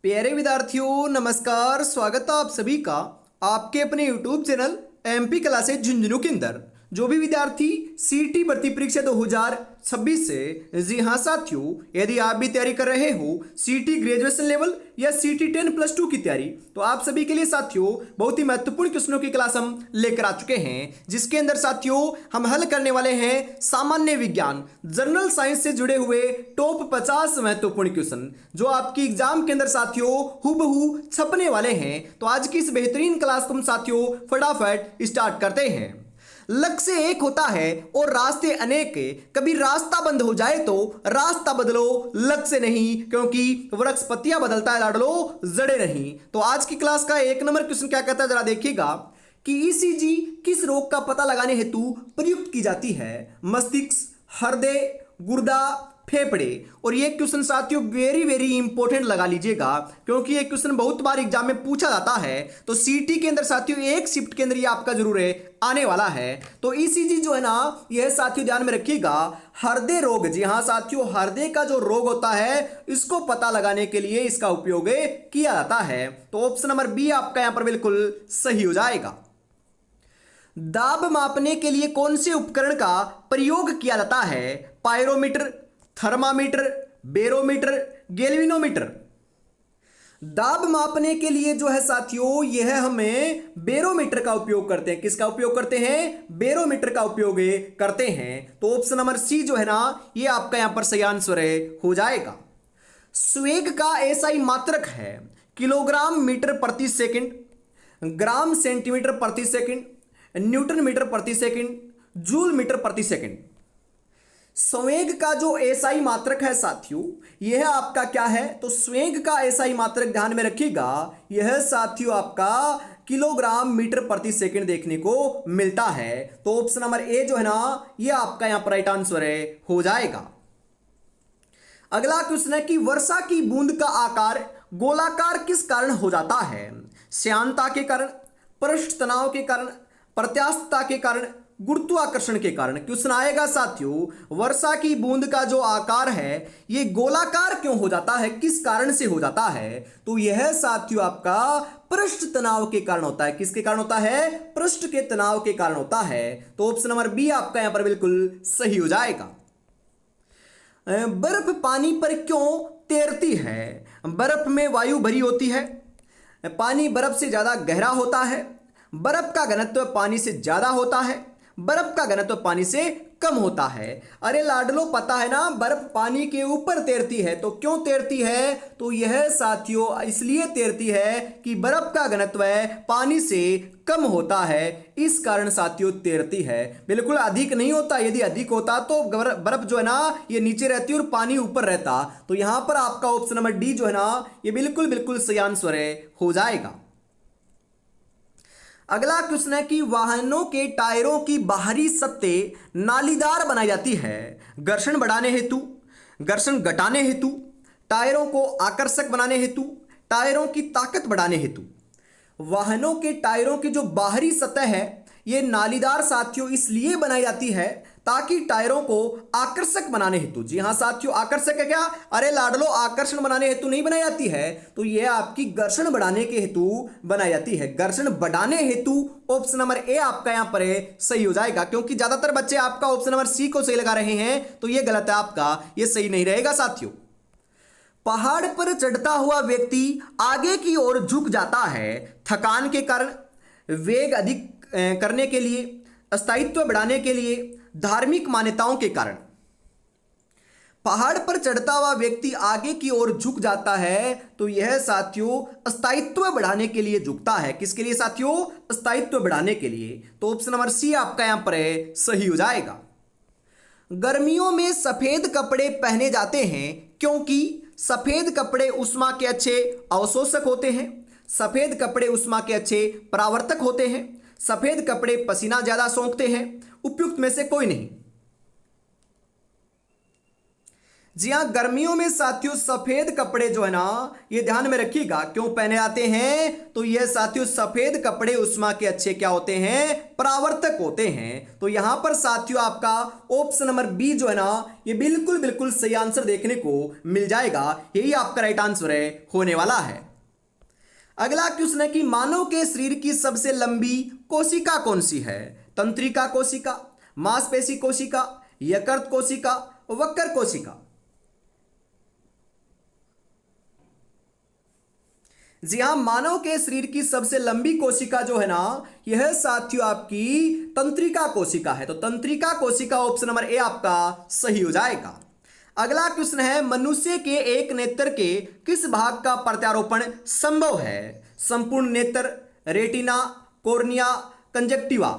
प्यारे विद्यार्थियों नमस्कार। स्वागत है आप सभी का आपके अपने YouTube channel MP classes Jhunjhunu के अंदर। जो भी विद्यार्थी सीटी भर्ती परीक्षा 2026 से, जी हाँ साथियों, यदि आप भी तैयारी कर रहे हो सीटी ग्रेजुएशन लेवल या सीटी 10+2 की तैयारी, तो आप सभी के लिए साथियों बहुत ही महत्वपूर्ण क्वेश्चनों की क्लास हम लेकर आ चुके हैं, जिसके अंदर साथियों हम हल करने वाले हैं सामान्य विज्ञान जनरल साइंस से जुड़े हुए टॉप 50 महत्वपूर्ण क्वेश्चन, जो आपकी एग्जाम के अंदर साथियों हूबहू छपने वाले हैं। तो आज की इस बेहतरीन क्लास को हम साथियों फटाफट स्टार्ट करते हैं। लक्ष्य एक होता है और रास्ते अनेक है, कभी रास्ता बंद हो जाए तो रास्ता बदलो, लक्ष्य नहीं, क्योंकि वृक्ष पत्तियां बदलता है लाडलो, जड़े नहीं। तो आज की क्लास का 1 नंबर क्वेश्चन क्या कहता है, जरा देखिएगा कि ईसीजी किस रोग का पता लगाने हेतु प्रयुक्त की जाती है। मस्तिष्क, हृदय, गुर्दा, फेफड़े। और ये क्वेश्चन साथियों वेरी वेरी इंपॉर्टेंट लगा लीजिएगा, क्योंकि ये क्वेश्चन बहुत बार एग्जाम में पूछा जाता है। तो सीटी के अंदर साथियों एक शिफ्ट के अंदर ये आपका जरूर है आने वाला है। तो ईसीजी जो है ना, यह साथियों ध्यान में रखिएगा, हृदय रोग, जी हाँ साथियों, हृदय का जो रोग होता है इसको पता लगाने के लिए इसका उपयोग किया जाता है। तो ऑप्शन नंबर बी आपका यहां पर बिल्कुल सही हो जाएगा। दाब मापने के लिए कौन से उपकरण का प्रयोग किया जाता है। Pyrometer, thermometer, barometer, galvanometer. दाब मापने के लिए जो है साथियों यह हमें बेरोमीटर का उपयोग करते हैं। किसका उपयोग करते हैं? बेरोमीटर का उपयोग करते हैं। तो ऑप्शन नंबर सी जो है ना, यह आपका यहां पर सही आंसर हो जाएगा। स्वेग का एसआई मात्रक है किलोग्राम मीटर प्रति सेकंड, ग्राम सेंटीमीटर प्रति सेकंड, न्यूटन मीटर प्रति सेकंड, जूल मीटर प्रति सेकंड। संवेग का जो एसआई मात्रक है साथियों, यह आपका क्या है? तो संवेग का एसआई मात्रक ध्यान में रखिएगा, यह साथियों आपका किलोग्राम मीटर प्रति सेकंड देखने को मिलता है। तो ऑप्शन नंबर ए जो है ना, यह आपका यहां पर राइट आंसर हो जाएगा। अगला क्वेश्चन है कि वर्षा की बूंद का आकार गोलाकार किस कारण हो जाता है। श्यानता के कारण, पृष्ठ तनाव के कारण, प्रत्यास्थता के कारण, गुरुत्वाकर्षण के कारण। क्वेश्चन आएगा साथियों, वर्षा की बूंद का जो आकार है ये गोलाकार क्यों हो जाता है, किस कारण से हो जाता है? तो यह साथियों आपका पृष्ठ तनाव के कारण होता है। किसके कारण होता है? पृष्ठ के तनाव के कारण होता है। तो ऑप्शन नंबर बी आपका यहां पर बिल्कुल सही हो जाएगा। बर्फ पानी पर क्यों तैरती है। बर्फ में वायु भरी होती है, पानी बर्फ से ज्यादा गहरा होता है, बर्फ का घनत्व पानी से ज्यादा होता है, बर्फ का घनत्व पानी से कम होता है। अरे लाडलो पता है ना, बर्फ पानी के ऊपर तैरती है। तो क्यों तैरती है? तो यह साथियों इसलिए तैरती है कि बर्फ का घनत्व पानी से कम होता है, इस कारण साथियों तैरती है। बिल्कुल अधिक नहीं होता, यदि अधिक होता तो बर्फ जो है ना ये नीचे रहती और पानी ऊपर रहता। तो यहां पर आपका ऑप्शन नंबर डी जो है ना, ये बिल्कुल बिल्कुल सही आंसर हो जाएगा। अगला क्वेश्चन है कि वाहनों के टायरों की बाहरी सतह नालीदार बनाई जाती है घर्षण बढ़ाने हेतु, घर्षण घटाने हेतु, टायरों को आकर्षक बनाने हेतु, टायरों की ताकत बढ़ाने हेतु। वाहनों के टायरों की जो बाहरी सतह है ये नालीदार साथियों इसलिए बनाई जाती है ताकि टायरों को आकर्षक बनाने हेतु। जी हाँ साथियों, आकर्षक है क्या? अरे लाडलो आकर्षण बनाने हेतु नहीं बनाई जाती है, तो यह आपकी घर्षण बढ़ाने के हेतु बनाई जाती है। घर्षण बढ़ाने हेतु ऑप्शन नंबर ए आपका यहां पर सही हो जाएगा, क्योंकि ज्यादातर बच्चे आपका ऑप्शन नंबर सी को सही लगा रहे हैं, तो यह गलत है आपका, यह सही नहीं रहेगा साथियों। पहाड़ पर चढ़ता हुआ व्यक्ति आगे की ओर झुक जाता है थकान के कारण, वेग अधिक करने के लिए, स्थायित्व बढ़ाने के लिए, धार्मिक मान्यताओं के कारण। पहाड़ पर चढ़ता हुआ व्यक्ति आगे की ओर झुक जाता है, तो यह साथियों स्थायित्व बढ़ाने के लिए झुकता है। किसके लिए साथियों? स्थायित्व बढ़ाने के लिए। तो ऑप्शन नंबर सी आपका यहां पर सही हो जाएगा। गर्मियों में सफेद कपड़े पहने जाते हैं क्योंकि सफेद कपड़े उष्मा के अच्छे अवशोषक होते हैं, सफेद कपड़े उष्मा के अच्छे परावर्तक होते हैं, सफेद कपड़े पसीना ज्यादा सोखते हैं, उपयुक्त में से कोई नहीं। जी हाँ, गर्मियों में साथियों सफेद कपड़े जो है ना, ये ध्यान में रखिएगा क्यों पहने जाते हैं, तो ये साथियों सफेद कपड़े उष्मा के अच्छे क्या होते हैं, परावर्तक होते हैं। तो यहां पर साथियों आपका ऑप्शन नंबर बी जो है ना, ये बिल्कुल बिल्कुल सही आंसर देखने को मिल जाएगा, यही आपका राइट आंसर है होने वाला है। अगला क्वेश्चन है कि मानव के शरीर की सबसे लंबी कोशिका कौन सी है, तंत्रिका कोशिका, मांसपेशी कोशिका, यकृत कोशिका, वक्र कोशिका। जी हाँ, मानव के शरीर की सबसे लंबी कोशिका जो है ना, यह साथियों आपकी तंत्रिका कोशिका है। तो तंत्रिका कोशिका ऑप्शन नंबर ए आपका सही हो जाएगा। अगला क्वेश्चन है मनुष्य के एक नेत्र के किस भाग का प्रत्यारोपण संभव है, संपूर्ण नेत्र, रेटिना, कॉर्निया, कंजक्टिवा।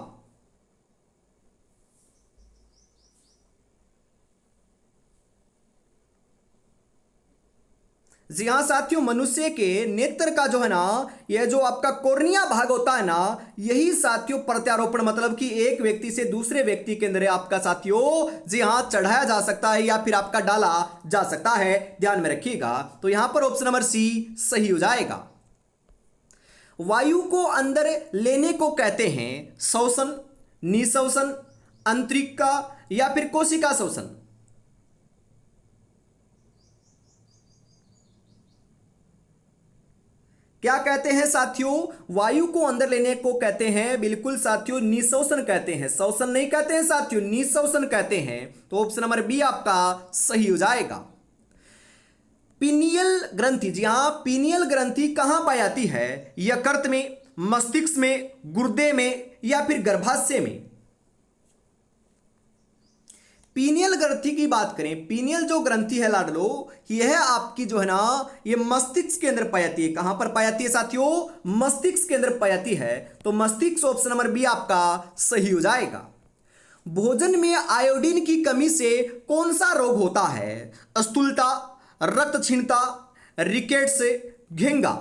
जी हाँ साथियों, मनुष्य के नेत्र का जो है ना, यह जो आपका कॉर्निया भाग होता है ना, यही साथियों प्रत्यारोपण मतलब कि एक व्यक्ति से दूसरे व्यक्ति के अंदर आपका साथियों जी हाँ चढ़ाया जा सकता है या फिर आपका डाला जा सकता है, ध्यान में रखिएगा। तो यहां पर ऑप्शन नंबर सी सही हो जाएगा। वायु को अंदर लेने को कहते हैं श्वसन, निःश्वसन, अंतरिका या फिर कोशिका श्वसन। क्या कहते हैं साथियों, वायु को अंदर लेने को कहते हैं बिल्कुल साथियों निःश्वसन कहते हैं, श्वसन नहीं कहते हैं साथियों, निःश्वसन कहते हैं। तो ऑप्शन नंबर बी आपका सही हो जाएगा। पीनियल ग्रंथि, जी हां पीनियल ग्रंथि कहां पाई जाती है, यकृत में, मस्तिष्क में, गुर्दे में या फिर गर्भाशय में। पीनियल ग्रंथि की बात करें, पीनियल जो ग्रंथि है लाडलो, यह आपकी जो है ना, ये मस्तिष्क के अंदर पाई जाती है। कहां पर पाई जाती है साथियों, मस्तिष्क के अंदर पाई जाती है। तो मस्तिष्क ऑप्शन नंबर बी आपका सही हो जाएगा। भोजन में आयोडीन की कमी से कौन सा रोग होता है, स्थूलता, रक्तक्षीणता, रिकेट्स, घेंगा।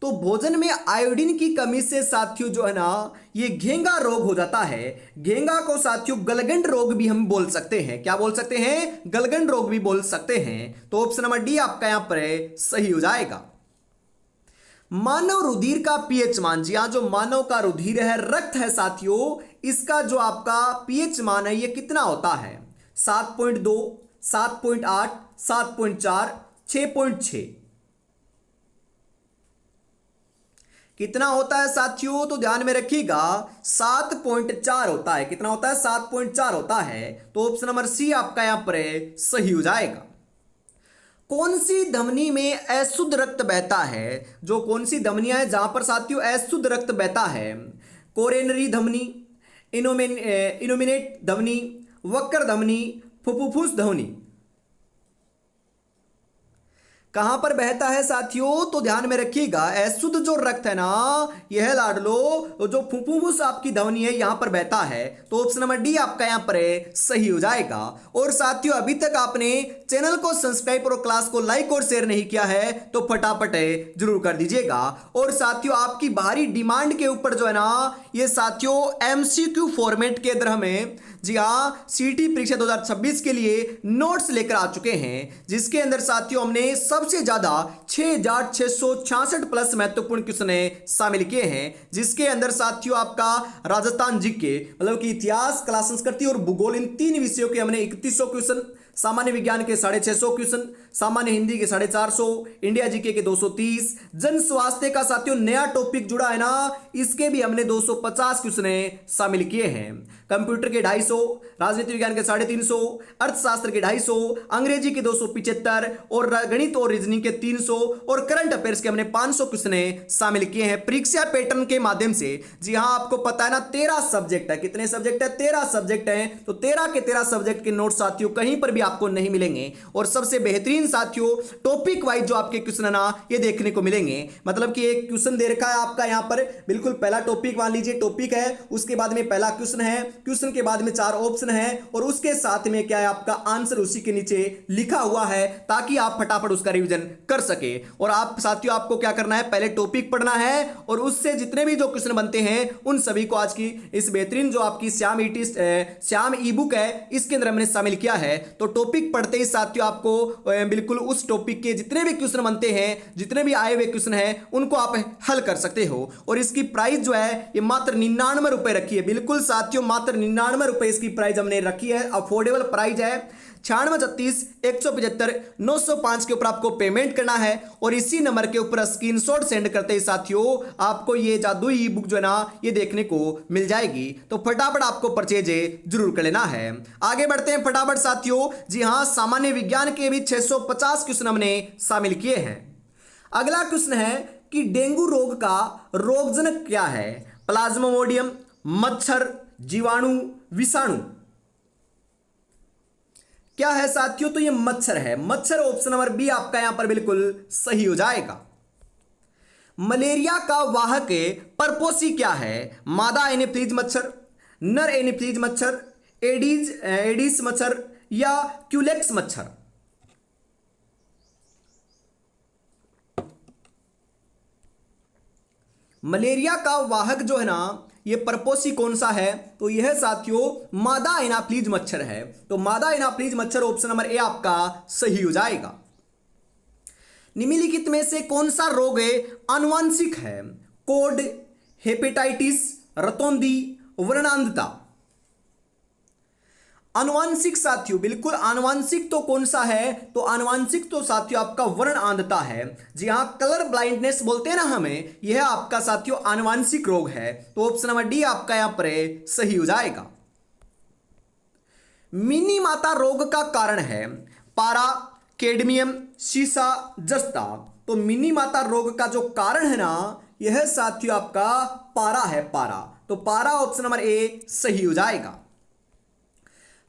तो भोजन में आयोडीन की कमी से साथियों जो है ना, ये घेंगा रोग हो जाता है। घेंगा को साथियों गलगंड रोग भी हम बोल सकते हैं, क्या बोल सकते हैं, गलगंड रोग भी बोल सकते हैं। तो ऑप्शन नंबर डी आपका यहां पर सही हो जाएगा। मानव रुधिर का पीएच मान, जी हां जो मानव का रुधिर है, रक्त है साथियों, इसका जो आपका पीएच मान है ये कितना होता है, 7.2, 7.8, 7.4, 6.6। कितना होता है साथियों, तो ध्यान में रखिएगा 7.4 होता है। कितना होता है, 7.4 होता है। तो ऑप्शन नंबर सी आपका यहां पर सही हो जाएगा। कौन सी धमनी में अशुद्ध रक्त बहता है, जो कौन सी धमनियां हैं जहां पर साथियों अशुद्ध रक्त बहता है, कोरोनरी धमनी, इनोमिनेट धमनी, वक्र धमनी, फुफ्फुस धमनी। कहां पर बहता है साथियों, तो ध्यान में रखिएगा अशुद्ध जो रक्त है ना, यह लाडलो जो फुफ्फुस आपकी धमनी है यहां पर बहता है। तो ऑप्शन नंबर डी आपका यहां पर सही हो जाएगा। और साथियों अभी तक आपने चैनल को सब्सक्राइब और क्लास को लाइक और शेयर नहीं किया है तो फटाफट जरूर कर दीजिएगा। और साथियों आपकी बाहरी डिमांड के ऊपर जो है ना, ये साथियों एमसीक्यू फॉर्मेट के अंदर हमें जी हाँ सीटी परीक्षा 2026 के लिए नोट्स लेकर आ चुके हैं, जिसके अंदर साथियों हमने सबसे ज्यादा 6,666 प्लस महत्वपूर्ण क्वेश्चन शामिल किए हैं, जिसके अंदर साथियों आपका राजस्थान जीके मतलब कि इतिहास, कला संस्कृति और भूगोल इन तीन विषयों के हमने 3100 क्वेश्चन, सामान्य विज्ञान के 650 क्वेश्चन, सामान्य हिंदी के 450, इंडिया जीके के 230, जन स्वास्थ्य का साथियों नया टॉपिक जुड़ा है ना, इसके भी हमने 250 क्वेश्चन शामिल किए हैं। कंप्यूटर के 250, राजनीति विज्ञान के 350, अर्थशास्त्र के 250, अंग्रेजी के 275 और गणित और रीजनिंग के 300 और करंट अफेयर्स के हमने 500 क्वेश्चन शामिल किए हैं परीक्षा पैटर्न के माध्यम से। जी हाँ आपको पता है ना 13 सब्जेक्ट है, कितने सब्जेक्ट है, 13 सब्जेक्ट है। तो 13 के 13 सब्जेक्ट के नोट साथियों कहीं पर भी आपको नहीं मिलेंगे। और सबसे बेहतरीन साथियों टॉपिक वाइज जो आपके क्वेश्चन है ना, ये देखने को मिलेंगे। मतलब कि एक क्वेश्चन दे रखा है आपका यहाँ पर, बिल्कुल पहला टॉपिक मान लीजिए, टॉपिक है, उसके बाद में पहला क्वेश्चन है, क्वेश्चन के बाद में 4 ऑप्शन है और उसके साथ में क्या है आपका आंसर उसी के नीचे लिखा हुआ है, ताकि आप फटाफट उसका रिवीजन कर सके। और आप साथियों आपको क्या करना है, पहले टॉपिक पढ़ना है और उससे जितने भी जो क्वेश्चन बनते हैं उन सभी को आज की इस बेहतरीन जो आपकी श्याम ई बुक है इसके अंदर हमने शामिल किया है। तो टॉपिक पढ़ते ही साथियों आपको बिल्कुल उस टॉपिक के जितने भी क्वेश्चन बनते हैं, जितने भी आए हुए क्वेश्चन हैं उनको आप हल कर सकते हो। और इसकी प्राइस जो है ये मात्र 99 रुपए रखी है। बिल्कुल साथियों मात्र 99 रुपए इसकी प्राइस हमने रखी है। अफोर्डेबल प्राइस है। 9636 175 905 के ऊपर आपको पेमेंट करना है और इसी नंबर के ऊपर स्क्रीनशॉट सेंड करते ही साथियों आपको ये जादुई ई बुक जो है ना ये देखने को मिल जाएगी। तो फटाफट आपको परचेज जरूर कर लेना है। आगे बढ़ते हैं फटाफट साथियों। जी हां, सामान्य विज्ञान के भी 650 क्वेश्चन हमने शामिल किए हैं। अगला क्वेश्चन है कि डेंगू रोग का रोगजनक क्या है? प्लाज्मोडियम, मच्छर, जीवाणु, विषाणु। क्या है साथियों? तो ये मच्छर है। मच्छर ऑप्शन नंबर बी आपका यहां पर बिल्कुल सही हो जाएगा। मलेरिया का वाहक परपोसी क्या है? मादा एनोफिलीज मच्छर, नर एनोफिलीज मच्छर, एडिस मच्छर या क्यूलेक्स मच्छर। मलेरिया का वाहक जो है ना ये परपोसी कौन सा है? तो यह साथियों मादा एनाफ्लीज मच्छर है। तो मादा एनाफ्लीज मच्छर ऑप्शन नंबर ए आपका सही हो जाएगा। निम्नलिखित में से कौन सा रोग आनुवंशिक है? कोड, हेपेटाइटिस, रतौंधी, वर्णांधता। आनुवंशिक साथियों बिल्कुल आनुवंशिक तो कौन सा है? तो आनुवंशिक तो साथियों आपका वर्णांधता है। जी हाँ, कलर ब्लाइंडनेस बोलते हैं ना हमें, यह आपका साथियों आनुवंशिक रोग है। तो ऑप्शन नंबर डी आपका यहां पर सही हो जाएगा। मिनी माता रोग का कारण है पारा, कैडमियम, सीसा, जस्ता। तो मिनी माता रोग का जो कारण है ना यह साथियों आपका पारा है, पारा। तो पारा ऑप्शन नंबर ए सही हो जाएगा।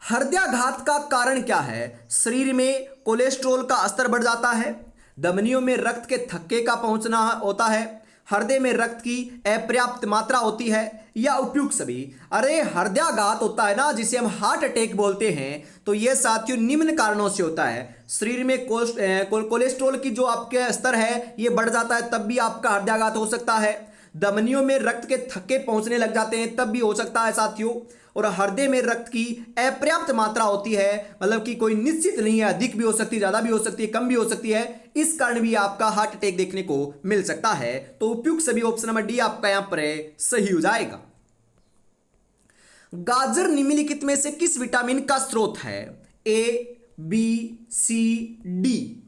हृदयाघात का कारण क्या है? शरीर में कोलेस्ट्रॉल का स्तर बढ़ जाता है, धमनियों में रक्त के थक्के का पहुंचना होता है, हृदय में रक्त की अपर्याप्त मात्रा होती है या उपयुक्त सभी। अरे हृदयाघात होता है ना जिसे हम हार्ट अटैक बोलते हैं, तो यह साथियों निम्न कारणों से होता है। शरीर में कोलेस्ट्रॉल की जो आपके स्तर है ये बढ़ जाता है, तब भी आपका हृदयाघात हो सकता है। धमनियों में रक्त के थक्के पहुंचने लग जाते हैं, तब भी हो सकता है साथियों। और हृदय में रक्त की अपर्याप्त मात्रा होती है, मतलब कि कोई निश्चित नहीं है, अधिक भी हो सकती है, ज्यादा भी हो सकती है, कम भी हो सकती है। इस कारण भी आपका हार्ट अटैक देखने को मिल सकता है। तो उपयुक्त सभी ऑप्शन नंबर डी आपका यहां पर सही हो जाएगा। गाजर निम्नलिखित में से किस विटामिन का स्रोत है? ए, बी, सी, डी।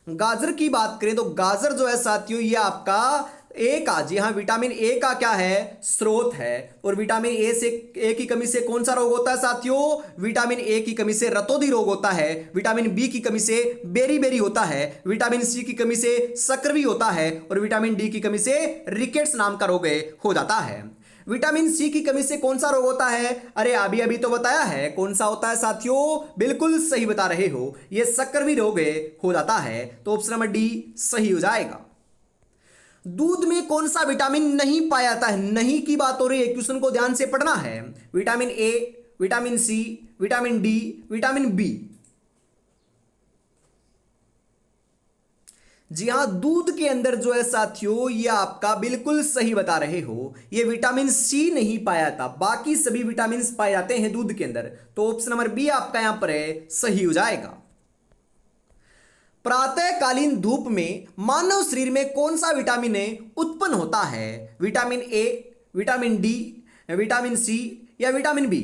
गाजर की बात करें तो गाजर जो है साथियों ये आपका ए का, जी हाँ, विटामिन ए का क्या है? स्रोत है। और विटामिन ए की कमी से कौन सा रोग होता है साथियों? विटामिन ए की कमी से रतौंधी रोग होता है। विटामिन बी की कमी से बेरी होता है। विटामिन सी की कमी से सक्रिय होता है और विटामिन डी की कमी से रिकेट्स नाम का रोग हो जाता है। विटामिन सी की कमी से कौन सा रोग होता है? अरे अभी तो बताया है, कौन सा होता है साथियों? बिल्कुल सही बता रहे हो, यह सक्रिय रोग हो जाता है। तो ऑप्शन नंबर डी सही हो जाएगा। दूध में कौन सा विटामिन नहीं पाया जाता है? नहीं की बात हो रही है, क्वेश्चन को ध्यान से पढ़ना है। Vitamin A, vitamin C, vitamin D, vitamin B. जी हां, दूध के अंदर जो है साथियों ये आपका बिल्कुल सही बता रहे हो, ये विटामिन सी नहीं पाया था, बाकी सभी विटामिन पाए जाते हैं दूध के अंदर। तो ऑप्शन नंबर बी आपका यहां पर सही हो जाएगा। प्रातःकालीन धूप में मानव शरीर में कौन सा विटामिन उत्पन्न होता है? Vitamin A, vitamin D, vitamin C या विटामिन बी।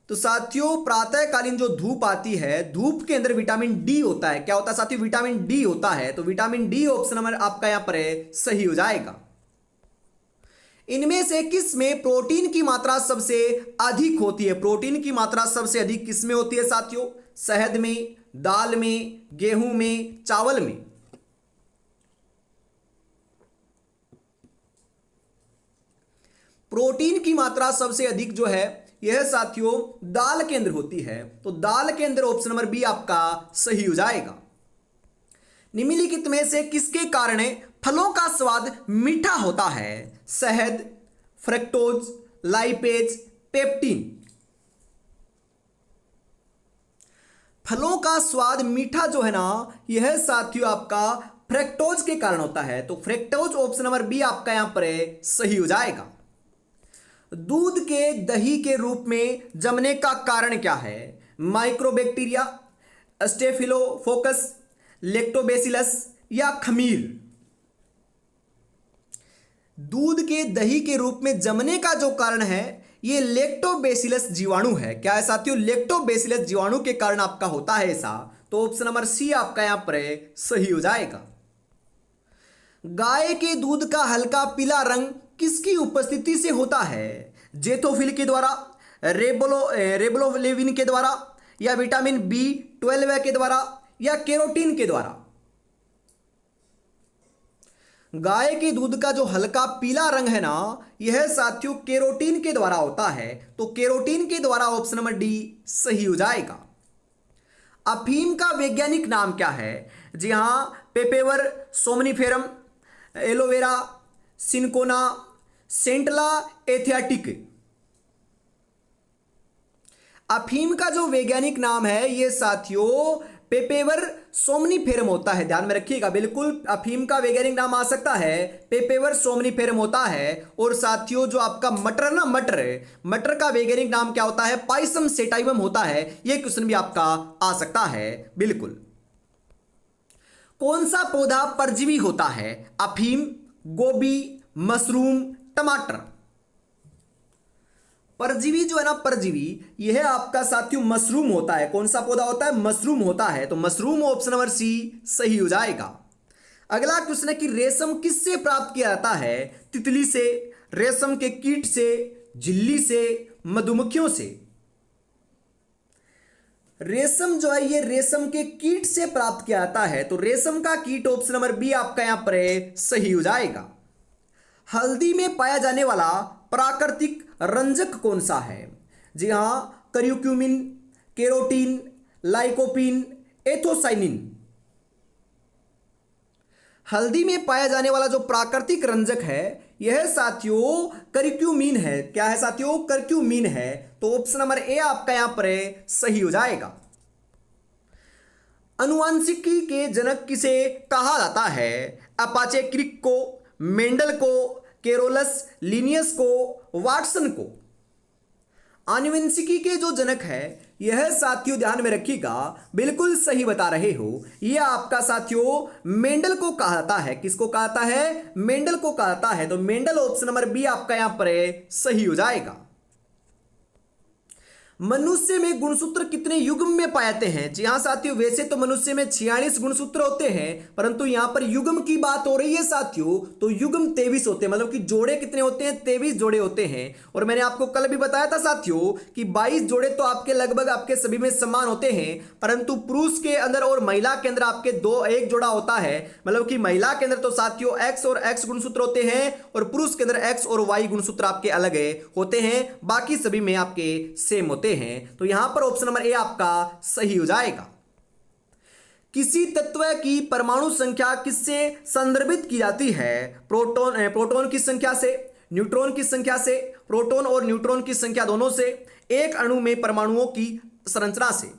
तो साथियों प्रातःकालीन जो धूप आती है, धूप के अंदर विटामिन डी होता है। क्या होता है साथियों? विटामिन डी होता है। तो विटामिन डी ऑप्शन नंबर आपका यहां पर सही हो जाएगा। इनमें से किस में प्रोटीन की मात्रा सबसे अधिक होती है? प्रोटीन की मात्रा सबसे अधिक किस में होती है साथियों? शहद में, दाल में, गेहूं में, चावल में। प्रोटीन की मात्रा सबसे अधिक जो है यह साथियों दाल के अंदर होती है। तो दाल के अंदर ऑप्शन नंबर बी आपका सही हो जाएगा। निम्नलिखित में से किसके कारण फलों का स्वाद मीठा होता है? शहद, फ्रक्टोज, लाइपेज, पेप्टिन। फलों का स्वाद मीठा जो है ना, यह साथियों आपका फ्रक्टोज के कारण होता है। तो फ्रक्टोज ऑप्शन नंबर बी आपका यहां पर सही हो जाएगा। दूध के दही के रूप में जमने का कारण क्या है? माइक्रोबैक्टीरिया, स्टेफिलोकोकस, लैक्टोबैसिलस या खमीर। दूध के दही के रूप में जमने का जो कारण है ये लैक्टोबैसिलस जीवाणु है। क्या है साथियों? लैक्टोबैसिलस जीवाणु के कारण आपका होता है ऐसा। तो ऑप्शन नंबर सी आपका यहां पर सही हो जाएगा। गाय के दूध का हल्का पीला रंग किसकी उपस्थिति से होता है? जेथोफिल के द्वारा, रेबोफ्लेविन के द्वारा, या विटामिन B12 के द्वारा, या कैरोटीन के द्वारा। गाय के दूध का जो हल्का पीला रंग है ना, यह साथियों कैरोटीन के द्वारा होता है। तो कैरोटीन के द्वारा ऑप्शन नंबर डी सही हो जाएगा। अफीम का वैज्ञानिक नाम क्या है? जी हां, पेपेवर सोमनिफेरम, एलोवेरा, सिनकोना, सेंटला एथियाटिक। अफीम का जो वैज्ञानिक नाम है ये साथियों पेपेवर सोमनिफेरम होता है। ध्यान में रखिएगा, बिल्कुल अफीम का वैज्ञानिक नाम आ सकता है, पेपेवर सोमनिफेरम होता है। और साथियों जो आपका मटर ना, मटर का वैज्ञानिक नाम क्या होता है? पाइसम सेटाइवम होता है। यह क्वेश्चन भी आपका आ सकता है। बिल्कुल। कौन सा पौधा परजीवी होता है? अफीम, गोभी, मशरूम, टमाटर। परजीवी जो है ना, परजीवी यह आपका साथियों मशरूम होता है। कौन सा पौधा होता है? मशरूम होता है। तो मशरूम ऑप्शन नंबर सी सही हो जाएगा। अगला क्वेश्चन है कि रेशम किससे प्राप्त किया जाता है? तितली से, रेशम के कीट से, झिल्ली से, मधुमक्खियों से। रेशम जो है ये रेशम के कीट से प्राप्त किया जाता है। तो रेशम का कीट ऑप्शन नंबर बी आपका यहां पर सही हो जाएगा। हल्दी में पाया जाने वाला प्राकृतिक रंजक कौन सा है? जी हां, करिक्यूमिन, कैरोटीन, लाइकोपीन, एथोसाइनिन। हल्दी में पाया जाने वाला जो प्राकृतिक रंजक है यह साथियों करिक्यूमिन है। क्या है साथियों? करिक्यूमिन है। तो ऑप्शन नंबर ए आपका यहां पर सही हो जाएगा। अनुवांशिकी के जनक किसे कहा जाता है? अपाचे क्रिक को, मेंडल को, केरोलस लिनियस को, वाटसन को। आनुवंशिकी के जो जनक है यह साथियों ध्यान में रखिएगा, बिल्कुल सही बता रहे हो। यह आपका साथियों मेंडल को कहा जाता है। किसको कहा जाता है? मेंडल को कहा जाता है। तो मेंडल ऑप्शन नंबर बी आपका यहां पर सही हो जाएगा। मनुष्य में गुणसूत्र कितने युग्म में पाए जाते हैं? जी हां साथियों, वैसे तो मनुष्य में 46 गुणसूत्र होते हैं, परंतु यहां पर युग्म की बात हो रही है साथियों। तो युग्म 23 होते हैं, मतलब कि जोड़े कितने होते हैं? 23 जोड़े होते हैं। और मैंने आपको कल भी बताया था साथियों कि 22 जोड़े तो आपके लगभग आपके सभी में समान होते हैं, परंतु पुरुष के अंदर और महिला के अंदर आपके एक जोड़ा होता है। मतलब कि महिला के अंदर तो साथियों एक्स और एक्स गुणसूत्र होते हैं, और पुरुष के अंदर एक्स और वाई गुणसूत्र आपके अलग होते हैं। बाकी सभी में आपके सेम होते हैं। तो यहां पर ऑप्शन नंबर ए आपका सही हो जाएगा। किसी तत्व की परमाणु संख्या किससे संदर्भित की जाती है? प्रोटॉन की संख्या से, न्यूट्रॉन की संख्या से, प्रोटॉन और न्यूट्रॉन की संख्या दोनों से, एक अणु में परमाणुओं की संरचना से।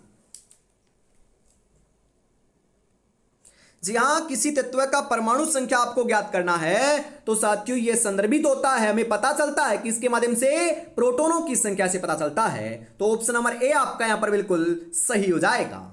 जी हां, किसी तत्व का परमाणु संख्या आपको ज्ञात करना है तो साथियों यह संदर्भित होता है, हमें पता चलता है कि इसके माध्यम से प्रोटॉनों की संख्या से पता चलता है। तो ऑप्शन नंबर ए आपका यहां पर बिल्कुल सही हो जाएगा।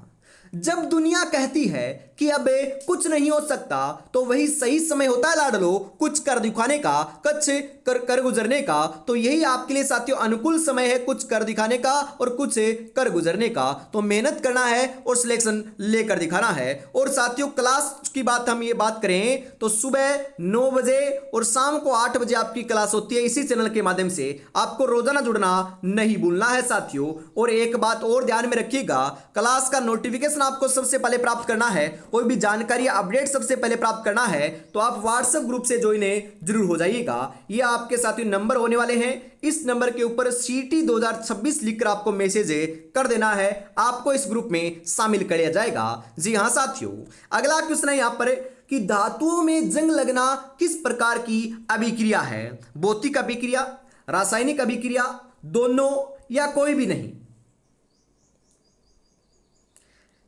जब दुनिया कहती है कि अब कुछ नहीं हो सकता तो वही सही समय होता है लाडलो कुछ कर दिखाने का, कुछ कर गुजरने का। तो यही आपके लिए साथियों अनुकूल समय है, कुछ कर दिखाने का और कुछ कर गुजरने का। तो मेहनत करना है और सिलेक्शन लेकर दिखाना है। और साथियों क्लास की बात हम ये बात करें तो सुबह 9 बजे और शाम को 8 बजे आपकी क्लास होती है इसी चैनल के माध्यम से। आपको रोजाना जुड़ना नहीं भूलना है साथियों। और एक बात और ध्यान में रखिएगा, क्लास का नोटिफिकेशन आपको सबसे पहले प्राप्त करना है, कोई भी जानकारी अपडेट सबसे पहले प्राप्त करना है तो आप व्हाट्सएप ग्रुप से ज्वाइन जरूर हो जाइएगा। ये आपके साथियों नंबर होने वाले हैं, इस नंबर के ऊपर सीटी 2026 लिखकर आपको मैसेज कर देना है, आपको इस ग्रुप में शामिल कर लिया जाएगा। जी हां साथियों, अगला क्वेश्चन है यहां पर कि धातुओं में जंग लगना किस प्रकार की अभिक्रिया है? भौतिक अभिक्रिया, रासायनिक अभिक्रिया, दोनों, या कोई भी नहीं?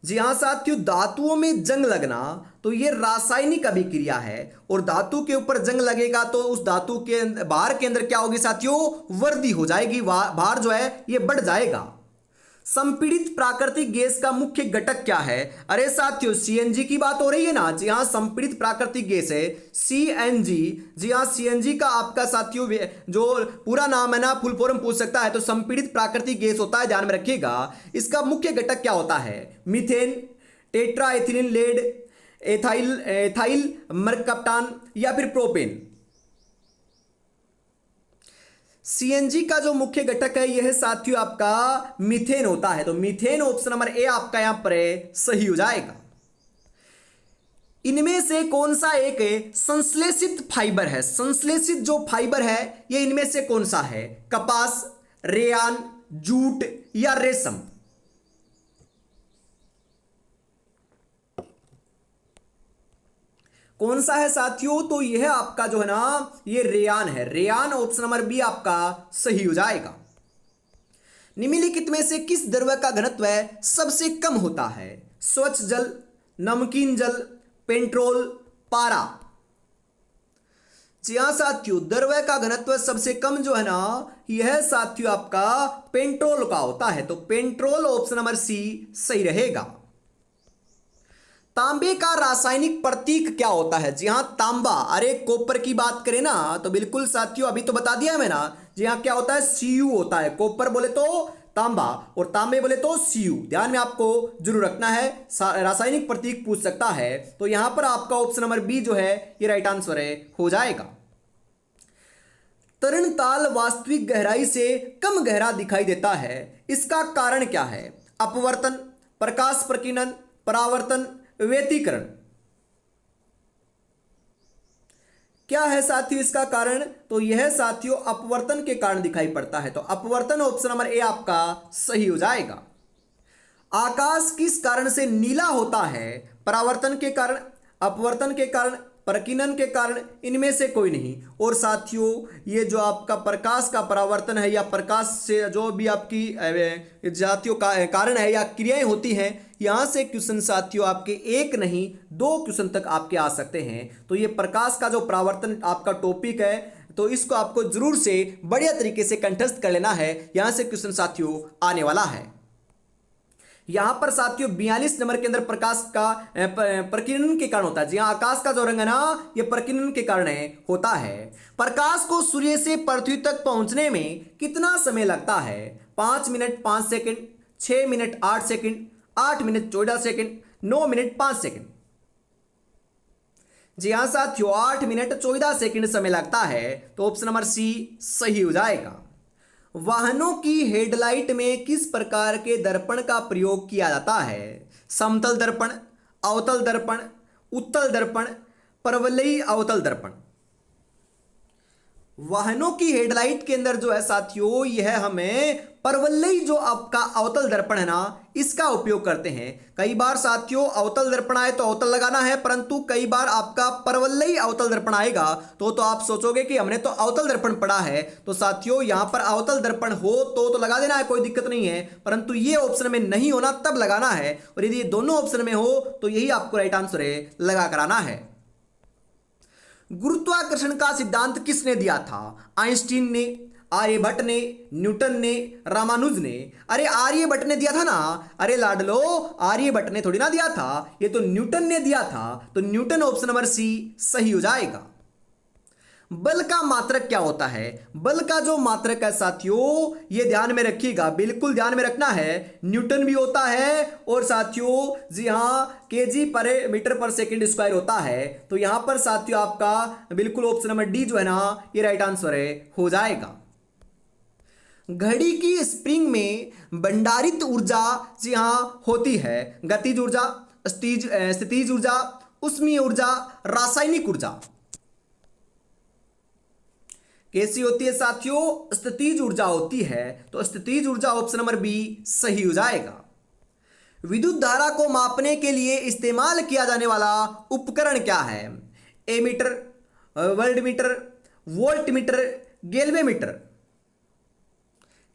जी हाँ साथियों, धातुओं में जंग लगना तो ये रासायनिक अभिक्रिया है, और धातु के ऊपर जंग लगेगा तो उस धातु के भार के अंदर क्या होगी साथियों? वृद्धि हो जाएगी, भार जो है ये बढ़ जाएगा। संपीड़ित प्राकृतिक गैस का मुख्य घटक क्या है? अरे साथियों, सीएनजी की बात हो रही है ना। जी हाँ, संपीड़ित प्राकृतिक गैस है सीएनजी। जी हाँ, सीएनजी का आपका साथियों जो पूरा नाम है ना, फुल फॉर्म पूछ सकता है तो संपीड़ित प्राकृतिक गैस होता है, ध्यान में रखिएगा। इसका मुख्य घटक क्या होता है? Methane, tetra ethylene lead, ethyl mercaptan, या फिर प्रोपेन। सीएनजी का जो मुख्य घटक है यह साथियों आपका मीथेन होता है, तो मीथेन ऑप्शन नंबर ए आपका यहां पर सही हो जाएगा। इनमें से कौन सा एक संश्लेषित फाइबर है? संश्लेषित जो फाइबर है ये इनमें से कौन सा है? कपास, रेयान, जूट, या रेशम? कौन सा है साथियों? तो यह आपका जो है ना ये रेयान है। रेयान ऑप्शन नंबर बी आपका सही हो जाएगा। निम्नलिखित में से किस द्रव्य का घनत्व सबसे कम होता है? स्वच्छ जल, नमकीन जल, पेट्रोल, पारा? जी हाँ साथियों, द्रव्य का घनत्व सबसे कम जो है ना यह साथियों आपका पेट्रोल का होता है, तो पेट्रोल ऑप्शन नंबर सी सही रहेगा। तांबे का रासायनिक प्रतीक क्या होता है? जी हाँ, तांबा। अरे कॉपर की बात करें ना तो बिल्कुल साथियों अभी तो बता दिया है मैंने ना। जी हाँ, क्या होता है? सीयू होता है। कॉपर बोले तो तांबा और तांबे बोले तो सीयू। ध्यान में आपको जरूर रखना है, रासायनिक प्रतीक पूछ सकता है। तो यहां पर आपका ऑप्शन नंबर बी जो है ये राइट आंसर हो जाएगा। तरणताल वास्तविक गहराई से कम गहरा दिखाई देता है, इसका कारण क्या है? अपवर्तन, प्रकाश प्रकीर्णन, परावर्तन, व्यतिकरण? क्या है साथियों इसका कारण? तो यह साथियों अपवर्तन के कारण दिखाई पड़ता है, तो अपवर्तन ऑप्शन नंबर ए आपका सही हो जाएगा। आकाश किस कारण से नीला होता है? परावर्तन के कारण, अपवर्तन के कारण, प्रकीर्णन के कारण, इनमें से कोई नहीं। और साथियों ये जो आपका प्रकाश का परावर्तन है या प्रकाश से जो भी आपकी जातियों का कारण है या क्रियाएं होती हैं, यहां से क्वेश्चन साथियों आपके एक नहीं 2 क्वेश्चन तक आपके आ सकते हैं। तो ये प्रकाश का जो परावर्तन आपका टॉपिक है तो इसको आपको जरूर से बढ़िया तरीके से कंठस्थ कर लेना है, यहां से क्वेश्चन साथियों आने वाला है। यहां पर साथियों 42 नंबर के अंदर प्रकाश का प्रकीर्णन के कारण होता है। जी हाँ, आकाश का जो रंग है ना ये प्रकीर्णन के कारण होता है। प्रकाश को सूर्य से पृथ्वी तक पहुंचने में कितना समय लगता है? 5 minute 5 second, 6 minute 8 second, 8 minute 14 second, 9 minute 5 second? जी हाँ साथियों, 8 मिनट 14 सेकंड समय लगता है, तो ऑप्शन नंबर सी सही हो जाएगा। वाहनों की हेडलाइट में किस प्रकार के दर्पण का प्रयोग किया जाता है? समतल दर्पण, अवतल दर्पण, उत्तल दर्पण, परवलयी अवतल दर्पण? वाहनों की हेडलाइट के अंदर जो है साथियों यह हमें परवलयी जो आपका अवतल दर्पण है ना इसका उपयोग करते हैं। कई बार साथियों अवतल दर्पण आए तो अवतल लगाना है, परंतु कई बार आपका परवलयी अवतल दर्पण आएगा तो आप सोचोगे कि हमने तो अवतल दर्पण पढ़ा है। तो साथियों यहां पर अवतल दर्पण हो तो लगा देना है, कोई दिक्कत नहीं है, परंतु ये ऑप्शन में नहीं होना तब लगाना है, और यदि दोनों ऑप्शन में हो तो यही आपको राइट आंसर लगा कराना है। गुरुत्वाकर्षण का सिद्धांत किसने दिया था? आइंस्टीन ने, आर्यभट्ट ने, न्यूटन ने, रामानुज ने? अरे आर्यभट्ट ने दिया था ना। अरे लाडलो, आर्यभट्ट ने थोड़ी ना दिया था, ये तो न्यूटन ने दिया था, तो न्यूटन ऑप्शन नंबर सी सही हो जाएगा। बल का मात्रक क्या होता है? बल का जो मात्रक है साथियों ये ध्यान में रखिएगा, बिल्कुल ध्यान में रखना है, न्यूटन भी होता है और साथियों जी हां केजी पर मीटर पर सेकंड स्क्वायर होता है। तो यहां पर साथियों आपका बिल्कुल ऑप्शन नंबर डी जो है ना ये राइट आंसर हो जाएगा। घड़ी की स्प्रिंग में भंडारित ऊर्जा जी हां होती है गतिज ऊर्जा, स्थितिज ऊर्जा, उष्मीय ऊर्जा, रासायनिक ऊर्जा? कैसी होती है साथियों? स्थितिज ऊर्जा होती है, तो स्थितिज ऊर्जा ऑप्शन नंबर बी सही हो जाएगा। विद्युत धारा को मापने के लिए इस्तेमाल किया जाने वाला उपकरण क्या है? Ammeter, voltmeter, voltmeter, galvanometer?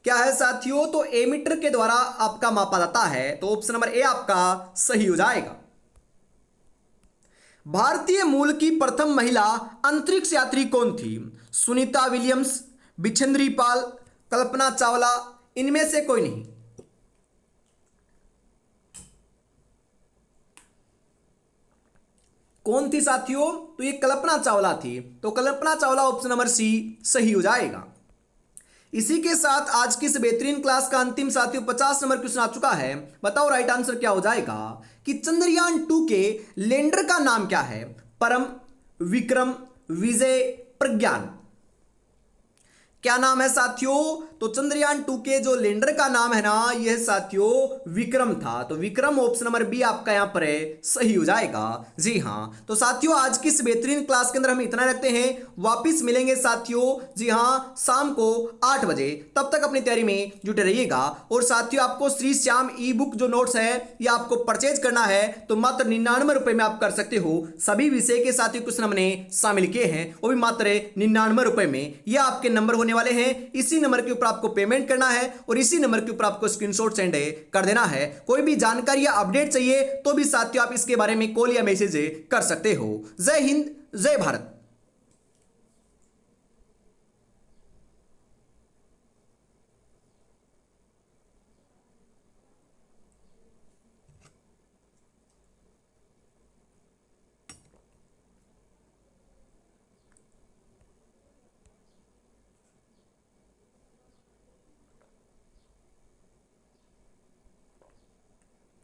क्या है साथियों, तो एमीटर के द्वारा आपका मापा जाता है। तो ऑप्शन नंबर ए आपका सही हो जाएगा। भारतीय मूल की प्रथम महिला अंतरिक्ष यात्री कौन थी? सुनीता विलियम्स, बिछेंद्री पाल, कल्पना चावला, इनमें से कोई नहीं। कौन थी साथियों? तो ये कल्पना चावला थी। तो Kalpana Chawla option number C सही हो जाएगा। इसी के साथ आज की इस बेहतरीन क्लास का अंतिम साथियों 50 नंबर क्वेश्चन आ चुका है। बताओ राइट आंसर क्या हो जाएगा कि चंद्रयान-2 के लैंडर का नाम क्या है? परम, विक्रम, विजय, प्रज्ञान। क्या नाम है साथियों? तो चंद्रयान-2 के जो लैंडर का नाम है ना, यह साथियों विक्रम था। तो विक्रम ऑप्शन नंबर बी आपका यहां पर है सही हो जाएगा। जी हां, तो साथियों आज की इस बेहतरीन क्लास के अंदर हम इतना रखते हैं। वापिस मिलेंगे साथियों, जी हां, शाम को 8 बजे। तब तक अपनी तैयारी में जुटे रहिएगा। और साथियों आपको श्री श्याम ई बुक जो नोट्स है ये आपको परचेज करना है तो मात्र 99 रुपए में आप कर सकते हो। सभी विषय के साथियों क्वेश्चन हमने शामिल किए हैं, वो भी मात्र 99 रुपए में। यह आपके नंबर होने वाले हैं। इसी नंबर के ऊपर आपको पेमेंट करना है और इसी नंबर के ऊपर आपको स्क्रीनशॉट सेंड कर देना है। कोई भी जानकारी या अपडेट चाहिए तो भी साथियों आप इसके बारे में कॉल या मैसेज कर सकते हो। जय हिंद, जय भारत।